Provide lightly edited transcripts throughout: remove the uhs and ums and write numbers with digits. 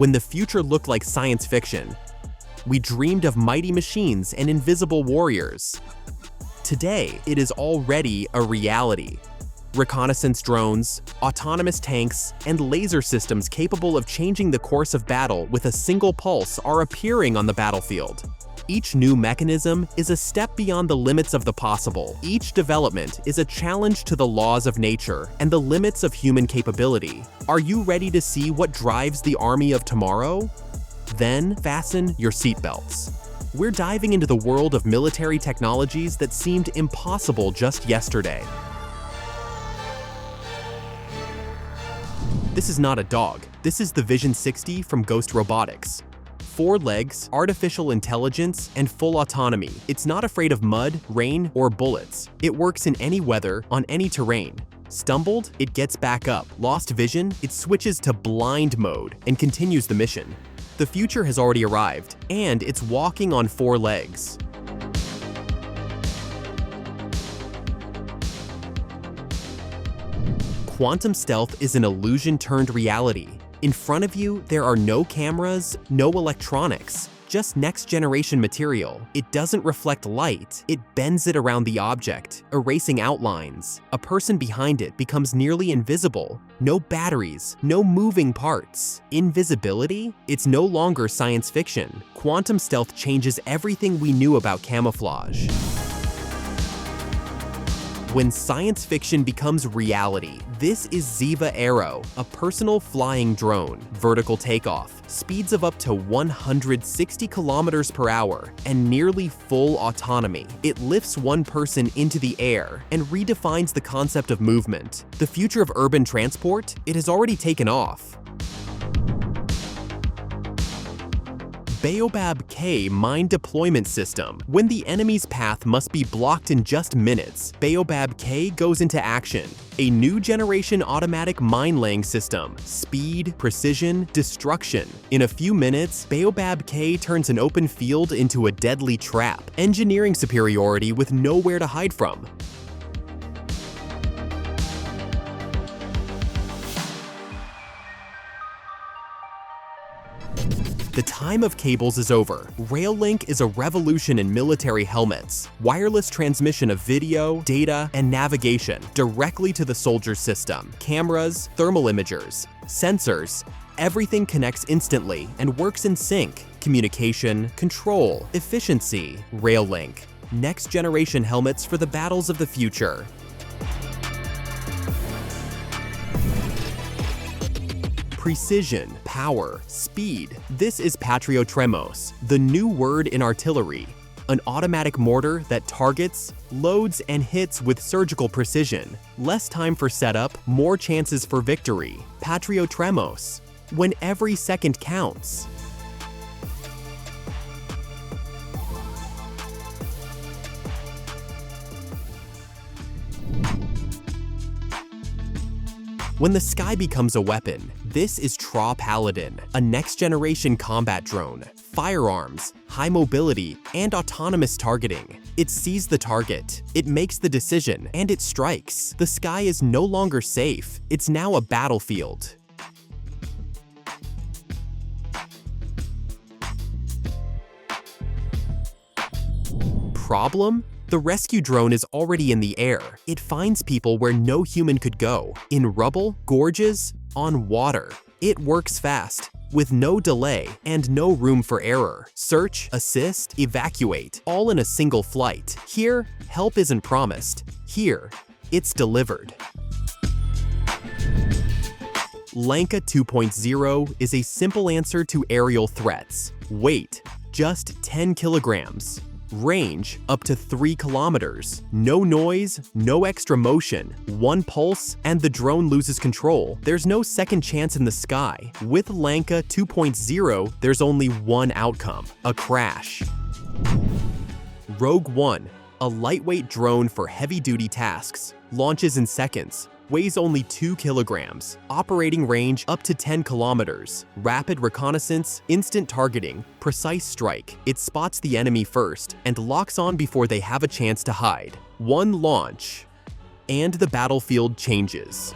when the future looked like science fiction. We dreamed of mighty machines and invisible warriors. Today, it is already a reality. Reconnaissance drones, autonomous tanks, and laser systems capable of changing the course of battle with a single pulse are appearing on the battlefield. Each new mechanism is a step beyond the limits of the possible. Each development is a challenge to the laws of nature and the limits of human capability. Are you ready to see what drives the army of tomorrow? Then fasten your seatbelts. We're diving into the world of military technologies that seemed impossible just yesterday. This is not a dog. This is the Vision 60 from Ghost Robotics. 4 legs, artificial intelligence, and full autonomy. It's not afraid of mud, rain, or bullets. It works in any weather, on any terrain. Stumbled, it gets back up. Lost vision, it switches to blind mode and continues the mission. The future has already arrived, and it's walking on 4 legs. Quantum stealth is an illusion turned reality. In front of you, there are no cameras, no electronics, just next-generation material. It doesn't reflect light, it bends it around the object, erasing outlines. A person behind it becomes nearly invisible. No batteries, no moving parts. Invisibility? It's no longer science fiction. Quantum stealth changes everything we knew about camouflage. When science fiction becomes reality, this is Ziva Aero, a personal flying drone. Vertical takeoff, speeds of up to 160 kilometers per hour, and nearly full autonomy. It lifts one person into the air and redefines the concept of movement. The future of urban transport? It has already taken off. Baobab K mine deployment system. When the enemy's path must be blocked in just minutes, Baobab K goes into action. A new generation automatic mine-laying system. Speed, precision, destruction. In a few minutes, Baobab K turns an open field into a deadly trap. Engineering superiority with nowhere to hide from. The time of cables is over. RailLink is a revolution in military helmets. Wireless transmission of video, data, and navigation directly to the soldier's system. Cameras, thermal imagers, sensors. Everything connects instantly and works in sync. Communication, control, efficiency. RailLink. Next generation helmets for the battles of the future. Precision, power, speed. This is Patriotremos, the new word in artillery. An automatic mortar that targets, loads, and hits with surgical precision. Less time for setup, more chances for victory. Patriotremos, when every second counts. When the sky becomes a weapon, this is Tra Paladin, a next-generation combat drone. Firearms, high mobility, and autonomous targeting. It sees the target, it makes the decision, and it strikes. The sky is no longer safe, it's now a battlefield. Problem? The rescue drone is already in the air. It finds people where no human could go. In rubble, gorges, on water. It works fast, with no delay and no room for error. Search, assist, evacuate, all in a single flight. Here, help isn't promised. Here, it's delivered. Lanka 2.0 is a simple answer to aerial threats. Weight, just 10 kilograms. Range, up to 3 kilometers. No noise, no extra motion. One pulse, and the drone loses control. There's no second chance in the sky. With Lanka 2.0, there's only one outcome: a crash. Rogue One, a lightweight drone for heavy-duty tasks. Launches in seconds. Weighs only 2 kilograms, operating range up to 10 kilometers, rapid reconnaissance, instant targeting, precise strike. It spots the enemy first and locks on before they have a chance to hide. One launch, and the battlefield changes.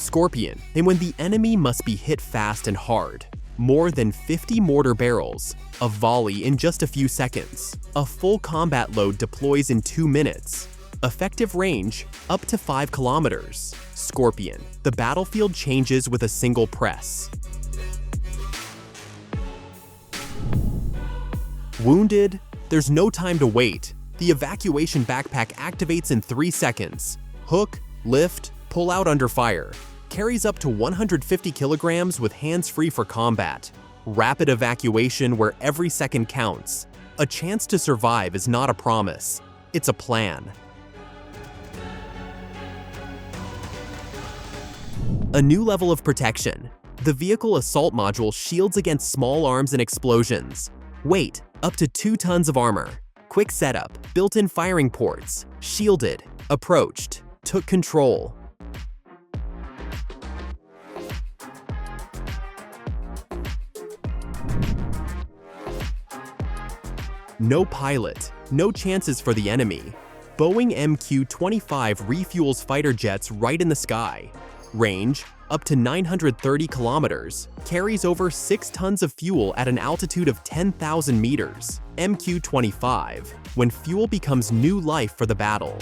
Scorpion, and when the enemy must be hit fast and hard. More than 50 mortar barrels, a volley in just a few seconds. A full combat load deploys in 2 minutes. Effective range, up to 5 kilometers. Scorpion, the battlefield changes with a single press. Wounded, there's no time to wait. The evacuation backpack activates in 3 seconds. Hook, lift, pull out under fire. Carries up to 150 kilograms with hands free for combat. Rapid evacuation where every second counts. A chance to survive is not a promise, it's a plan. A new level of protection. The vehicle assault module shields against small arms and explosions. Weight, up to 2 tons of armor. Quick setup, built-in firing ports. Shielded, approached, took control. No pilot, no chances for the enemy. Boeing MQ-25 refuels fighter jets right in the sky. Range, up to 930 kilometers. Carries over 6 tons of fuel at an altitude of 10,000 meters. MQ-25, when fuel becomes new life for the battle.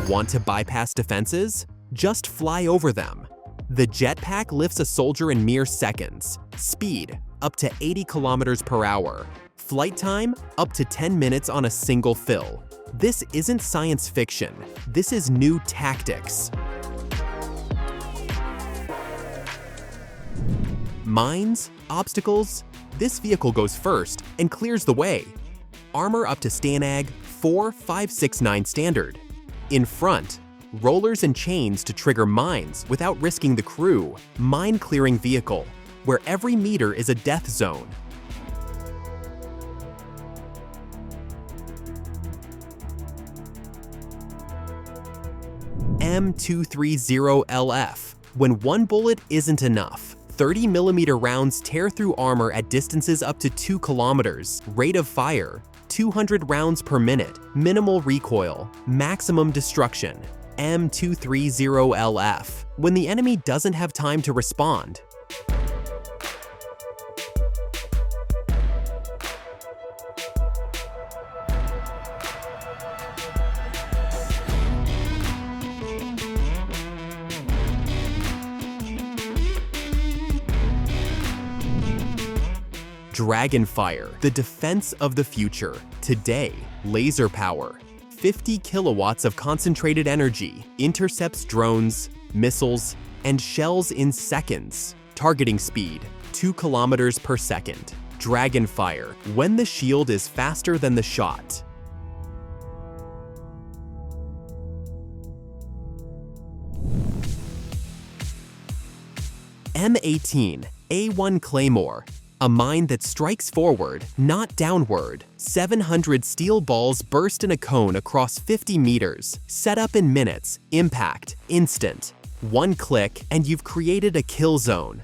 Want to bypass defenses? Just fly over them. The jetpack lifts a soldier in mere seconds. Speed, up to 80 kilometers per hour. Flight time, up to 10 minutes on a single fill. This isn't science fiction. This is new tactics. Mines, obstacles, this vehicle goes first and clears the way. Armor up to STANAG 4569 standard. In front, rollers and chains to trigger mines without risking the crew. Mine-clearing vehicle, where every meter is a death zone. M230LF, when one bullet isn't enough. 30mm rounds tear through armor at distances up to 2 kilometers. Rate of fire, 200 rounds per minute. Minimal recoil, maximum destruction. M230LF, when the enemy doesn't have time to respond. Dragonfire, the defense of the future. Today, laser power. 50 kilowatts of concentrated energy, intercepts drones, missiles, and shells in seconds. Targeting speed, 2 kilometers per second. Dragonfire, when the shield is faster than the shot. M18, A1 Claymore. A mine that strikes forward, not downward. 700 steel balls burst in a cone across 50 meters. Set up in minutes. Impact, instant. One click, and you've created a kill zone.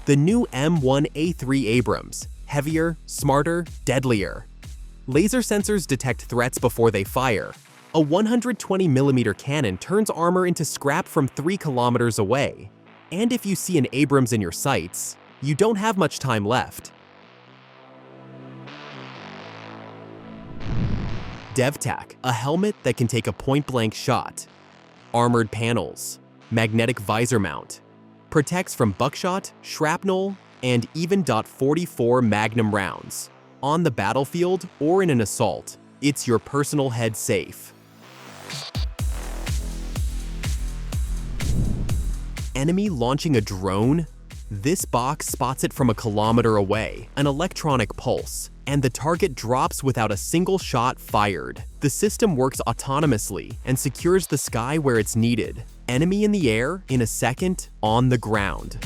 The new M1A3 Abrams. Heavier, smarter, deadlier. Laser sensors detect threats before they fire. A 120mm cannon turns armor into scrap from 3 kilometers away. And if you see an Abrams in your sights, you don't have much time left. DevTac, a helmet that can take a point-blank shot. Armored panels, magnetic visor mount. Protects from buckshot, shrapnel, and even .44 Magnum rounds. On the battlefield or in an assault, it's your personal head safe. Enemy launching a drone? This box spots it from a kilometer away, an electronic pulse, and the target drops without a single shot fired. The system works autonomously and secures the sky where it's needed. Enemy in the air, in a second, on the ground.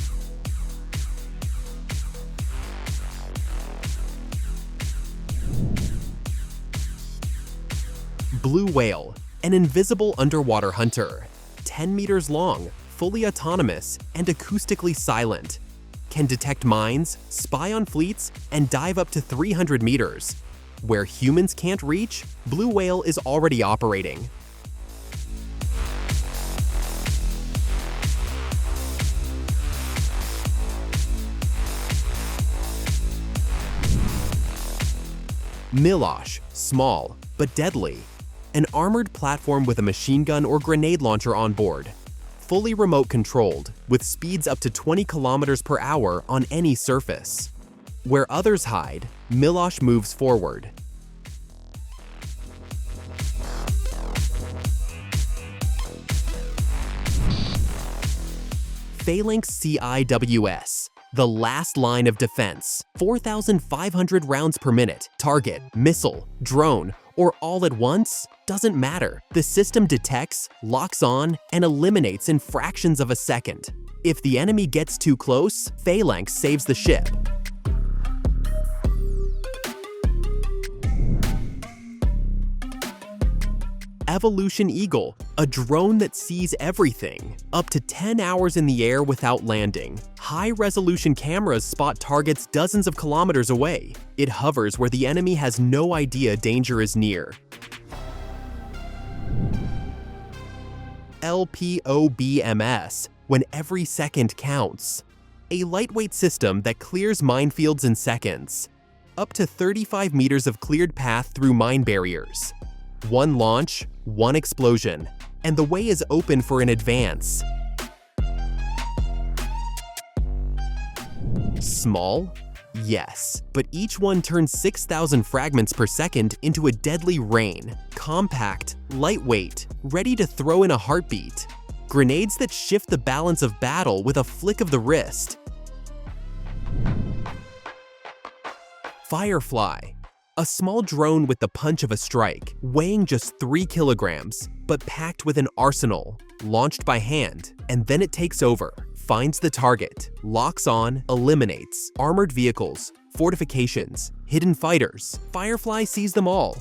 Blue whale, an invisible underwater hunter. 10 meters long, fully autonomous and acoustically silent, can detect mines, spy on fleets, and dive up to 300 meters. Where humans can't reach, Blue Whale is already operating. Milosh, small but deadly. An armored platform with a machine gun or grenade launcher on board. Fully remote controlled, with speeds up to 20 kilometers per hour on any surface. Where others hide, Milosh moves forward. Phalanx CIWS, the last line of defense. 4,500 rounds per minute, target, missile, drone, or all at once? Doesn't matter. The system detects, locks on, and eliminates in fractions of a second. If the enemy gets too close, Phalanx saves the ship. Evolution Eagle, a drone that sees everything. Up to 10 hours in the air without landing. High-resolution cameras spot targets dozens of kilometers away. It hovers where the enemy has no idea danger is near. LPOBMS, when every second counts. A lightweight system that clears minefields in seconds. Up to 35 meters of cleared path through mine barriers. One launch, one explosion, and the way is open for an advance. Small? Yes, but each one turns 6,000 fragments per second into a deadly rain. Compact, lightweight, ready to throw in a heartbeat. Grenades that shift the balance of battle with a flick of the wrist. Firefly. A small drone with the punch of a strike, weighing just 3 kilograms, but packed with an arsenal. Launched by hand, and then it takes over, finds the target, locks on, eliminates armored vehicles, fortifications, hidden fighters. Firefly sees them all.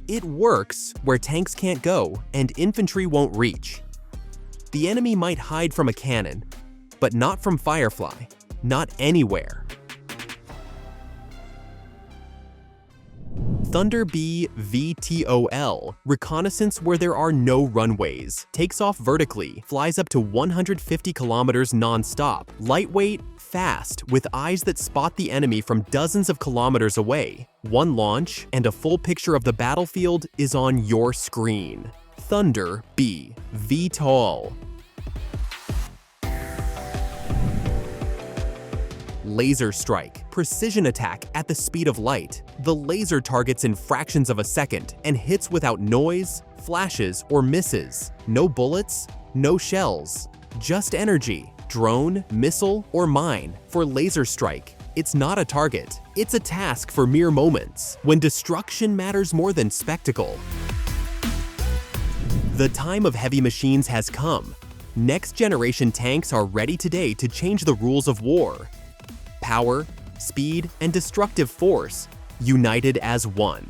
It works where tanks can't go and infantry won't reach. The enemy might hide from a cannon, but not from Firefly. Not anywhere. Thunder Bee VTOL, reconnaissance where there are no runways, takes off vertically, flies up to 150 kilometers non-stop, lightweight, fast, with eyes that spot the enemy from dozens of kilometers away. One launch, and a full picture of the battlefield is on your screen. Thunder Bee VTOL. Laser strike, precision attack at the speed of light. The laser targets in fractions of a second and hits without noise, flashes, or misses. No bullets, no shells, just energy. Drone, missile, or mine. For laser strike, it's not a target, it's a task for mere moments, when destruction matters more than spectacle. The time of heavy machines has come. Next-generation tanks are ready today to change the rules of war. Power, speed, and destructive force, united as one.